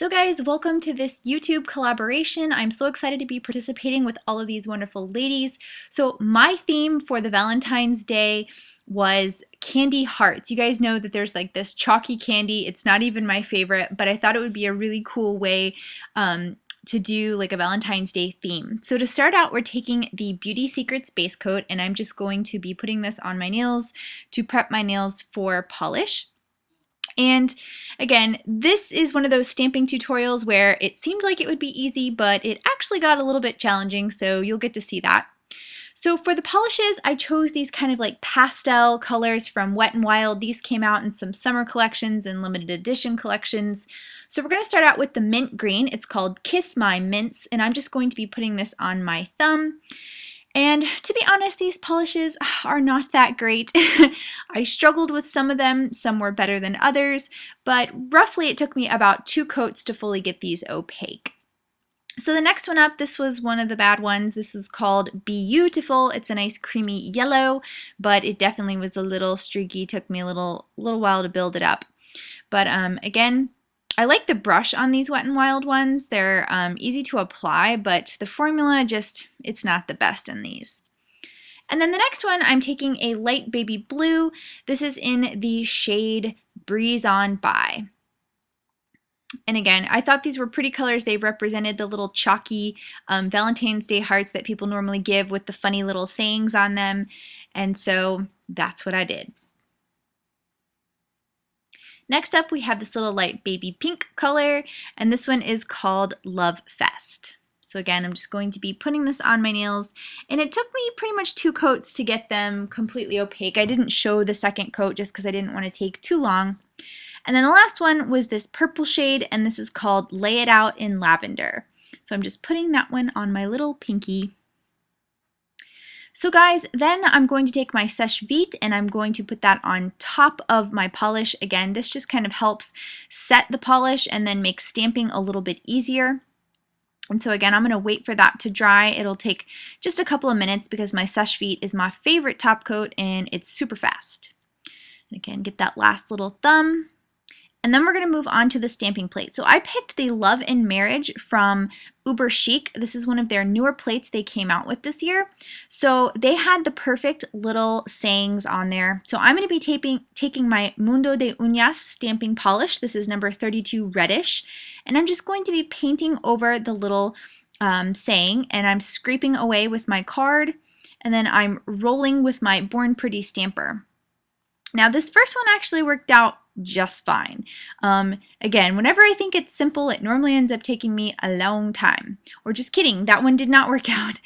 So guys, welcome to this YouTube collaboration. I'm so excited to be participating with all of these wonderful ladies. So my theme for the Valentine's Day was candy hearts. You guys know that there's like this chalky candy. It's not even my favorite, but I thought it would be a really cool way to do like a Valentine's Day theme. So to start out, we're taking the Beauty Secrets base coat, and I'm just going to be putting this on my nails to prep my nails for polish. And again, this is one of those stamping tutorials where it seemed like it would be easy, but it actually got a little bit challenging, so you'll get to see that. So for the polishes, I chose these kind of like pastel colors from Wet n Wild. These came out in some summer collections and limited edition collections. So we're going to start out with the mint green. It's called Kiss My Mints, and I'm just going to be putting this on my thumb. And to be honest, these polishes are not that great. I struggled with some of them, some were better than others, but roughly it took me about 2 coats to fully get these opaque. So the next one up, this was one of the bad ones. This was called Beautiful. It's a nice creamy yellow, but it definitely was a little streaky. Took me a little while to build it up. But again, I like the brush on these Wet n Wild ones. They're easy to apply, but the formula just, it's not the best in these. And then the next one, I'm taking a light baby blue. This is in the shade Breeze On By. And again, I thought these were pretty colors. They represented the little chalky Valentine's Day hearts that people normally give with the funny little sayings on them. And so that's what I did. Next up, we have this little light baby pink color, and this one is called Love Fest. So again, I'm just going to be putting this on my nails, and it took me pretty much 2 coats to get them completely opaque. I didn't show the second coat just because I didn't want to take too long. And then the last one was this purple shade, and this is called Lay It Out in Lavender. So I'm just putting that one on my little pinky. So guys, then I'm going to take my Sèche Vite and I'm going to put that on top of my polish. Again, this just kind of helps set the polish and then make stamping a little bit easier. And so again, I'm going to wait for that to dry. It'll take just a couple of minutes because my Sèche Vite is my favorite top coat and it's super fast. And again, get that last little thumb. And then we're going to move on to the stamping plate. So I picked the Love and Marriage from Uber Chic. This is one of their newer plates they came out with this year. So they had the perfect little sayings on there. So I'm going to be taking my Mundo de Unas stamping polish. This is number 32 Reddish. And I'm just going to be painting over the little saying, and I'm scraping away with my card, and then I'm rolling with my Born Pretty stamper. Now this first one actually worked out just fine. Again, whenever I think it's simple, it normally ends up taking me a long time. Or just kidding, that one did not work out.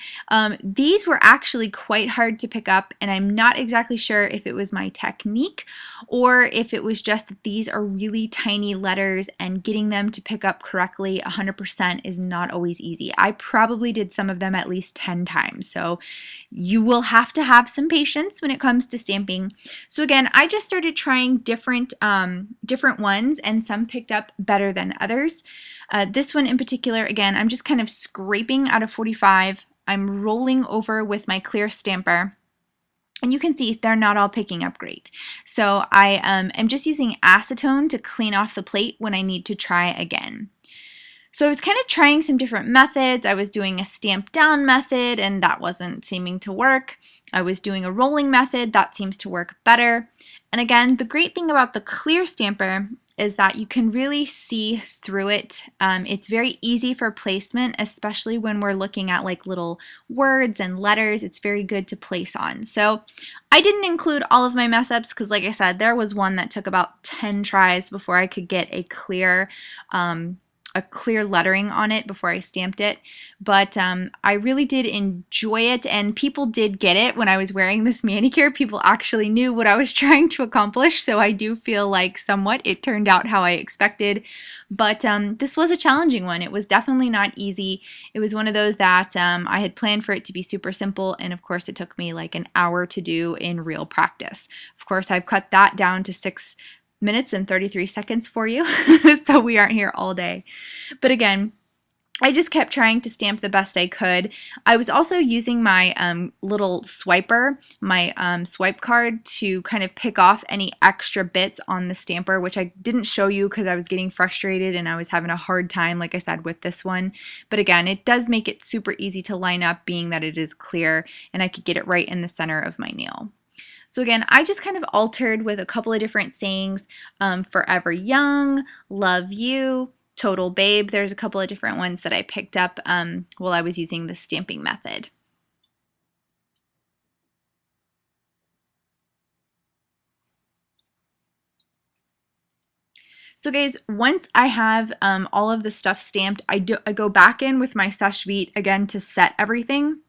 These were actually quite hard to pick up, and I'm not exactly sure if it was my technique or if it was just that these are really tiny letters and getting them to pick up correctly 100% is not always easy. I probably did some of them at least 10 times, so you will have to have some patience when it comes to stamping. So again, I just started trying different ones, and some picked up better than others. This one in particular, again, I'm just kind of scraping out of 45. I'm rolling over with my clear stamper, and you can see they're not all picking up great. So I am just using acetone to clean off the plate when I need to try again. So I was kind of trying some different methods. I was doing a stamp down method, and that wasn't seeming to work. I was doing a rolling method. That seems to work better. And again, the great thing about the clear stamper is that you can really see through it. It's very easy for placement, especially when we're looking at like little words and letters. It's very good to place on. So I didn't include all of my mess ups because, like I said, there was one that took about 10 tries before I could get a clear lettering on it before I stamped it, but I really did enjoy it, and people did get it when I was wearing this manicure. People actually knew what I was trying to accomplish, so I do feel like somewhat it turned out how I expected, but this was a challenging one. It was definitely not easy. It was one of those that I had planned for it to be super simple, and of course it took me like an hour to do in real practice. Of course, I've cut that down to 6 minutes and 33 seconds for you, so we aren't here all day. But again, I just kept trying to stamp the best I could. I was also using my little swiper, my swipe card, to kind of pick off any extra bits on the stamper, which I didn't show you because I was getting frustrated and I was having a hard time, like I said, with this one. But again, it does make it super easy to line up, being that it is clear, and I could get it right in the center of my nail. So again, I just kind of altered with a couple of different sayings, forever young, love you, total babe. There's a couple of different ones that I picked up while I was using the stamping method. So guys, once I have all of the stuff stamped, I go back in with my Sèche Vite again to set everything.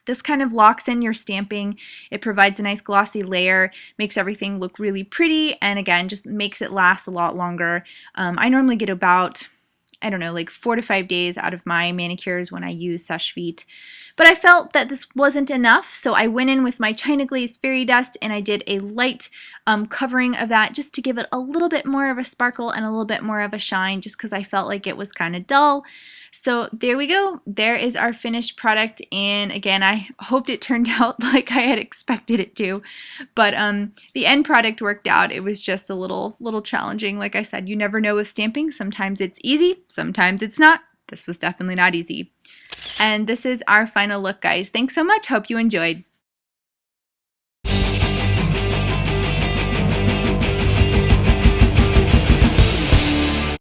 This kind of locks in your stamping. It provides a nice glossy layer, makes everything look really pretty, and again, just makes it last a lot longer. I normally get about, I don't know, like 4 to 5 days out of my manicures when I use Sèche Vite. But I felt that this wasn't enough, so I went in with my China Glaze Fairy Dust and I did a light covering of that just to give it a little bit more of a sparkle and a little bit more of a shine, just because I felt like it was kind of dull. So there we go. There is our finished product, and again, I hoped it turned out like I had expected it to, but the end product worked out. It was just a little challenging. Like I said, you never know with stamping. Sometimes it's easy, sometimes it's not. This was definitely not easy. And this is our final look, guys. Thanks so much. Hope you enjoyed.